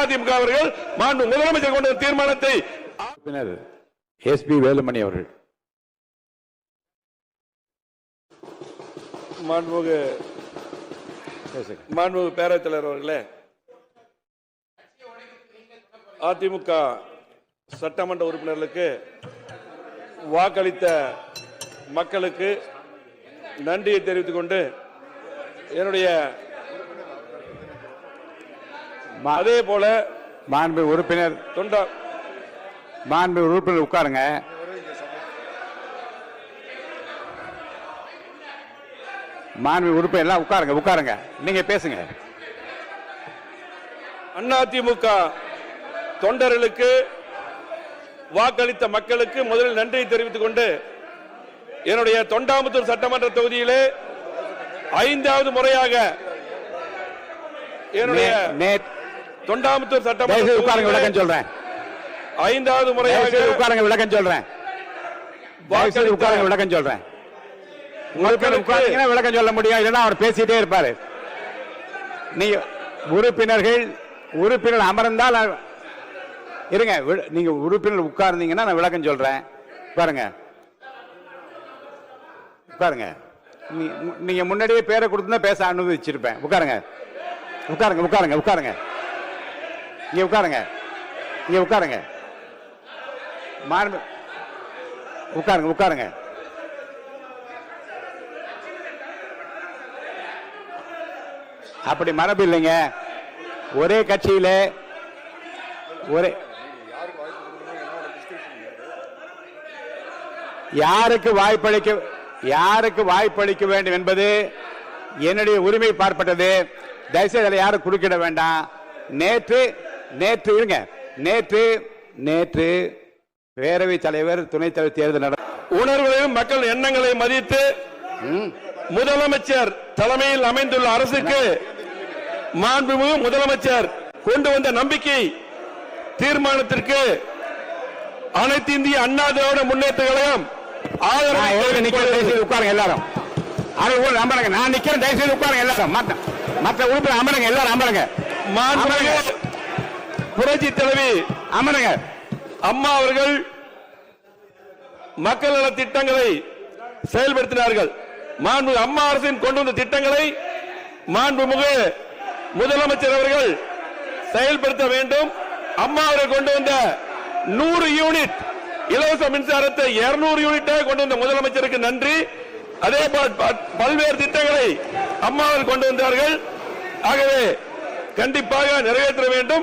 அதிமுக அவர்கள் மாண்பு முதலமைச்சர் கொண்ட தீர்மானத்தை SP வேலுமணி அவர்கள். மாண்புமிகு பேரவைத் தலைவர் அவர்களே, அதிமுக சட்டமன்ற உறுப்பினர்களுக்கு வாக்களித்த மக்களுக்கு நன்றியை தெரிவித்துக் கொண்டு என்னுடைய அதே போல மாண்பு உறுப்பினர் உட்காருங்க. மாண்பு உறுப்பினர் எல்லாம் உட்காருங்க. நீங்க பேசுங்க. அதிமுக தொண்டர்களுக்கு வாக்களித்த மக்களுக்கு முதலில் நன்றியை தெரிவித்துக் கொண்டு என்னுடைய தொண்டாமுத்தூர் சட்டமன்ற தொகுதியிலே 5வது முறையாக என்னுடைய தொண்டாமுத்தூர் சட்டமன்ற விளக்கம் சொல்றேன். 5வது முறையாக விளக்கம் சொல்றேன். விளக்கம் சொல்றேன். விளக்கம் சொல்ல முடியாது, இல்லைன்னா அவர் பேசிட்டே இருப்பாரு. நீங்க உறுப்பினர் அமர்ந்தால் இருங்க. நீங்க உறுப்பினர் உட்கார்ந்தீங்கன்னா நான் விளக்கம் சொல்றேன். உட்காருங்க. நீங்க முன்னாடியே பேரை கொடுத்தா பேச அனுமதிச்சிருப்பேன். உட்காருங்க. இங்க உட்காருங்க. உட்காருங்க. அப்படி மரபு இல்லைங்க. ஒரே கட்சியில யாருக்கு வாய்ப்பளிக்க வேண்டும் என்பது என்னுடைய உரிமை பார்ப்பட்டது. தயவுசெய்து அதில் யாரும் குறுக்கிட வேண்டாம். நேற்று பேரவைத் தலைவர் துணைத் தலைவர் தேர்தல் உணர்வுகளையும் மக்கள் எண்ணங்களை மதித்து முதலமைச்சர் தலைமையில் அமைந்துள்ள அரசுக்கு மாண்புமிகு முதலமைச்சர் கொண்டு வந்த நம்பிக்கை தீர்மானத்திற்கு அனைத்து இந்திய அண்ணா திராவிட முன்னேற்ற கழகம் உட்காருங்க. எல்லாரும் அமருங்க. நான் நிக்கிறேன். தயவுசெய்து உட்காருங்க. எல்லாரும் மற்ற உறுப்பினர் அமருங்க. எல்லாரும் அமருங்க. புரட்சி தலைவி அமருங்க. அம்மா அவர்கள் மக்கள் நல திட்டங்களை செயல்படுத்தினார்கள். மாண்புமிகு அம்மா அரசின் கொண்டு வந்த திட்டங்களை மாண்புமிகு முதலமைச்சர் அவர்கள் செயல்படுத்த வேண்டும். அம்மா அவர்கள் கொண்டு வந்த 100 யூனிட் இலவச மின்சாரத்தை 200 யூனிட்டாக கொண்டு வந்த முதலமைச்சருக்கு நன்றி. அதே போல் பல்வேறு திட்டங்களை அம்மா அவர்கள் கொண்டு வந்தார்கள். ஆகவே கண்டிப்பாக நிறைவேற்ற வேண்டும்.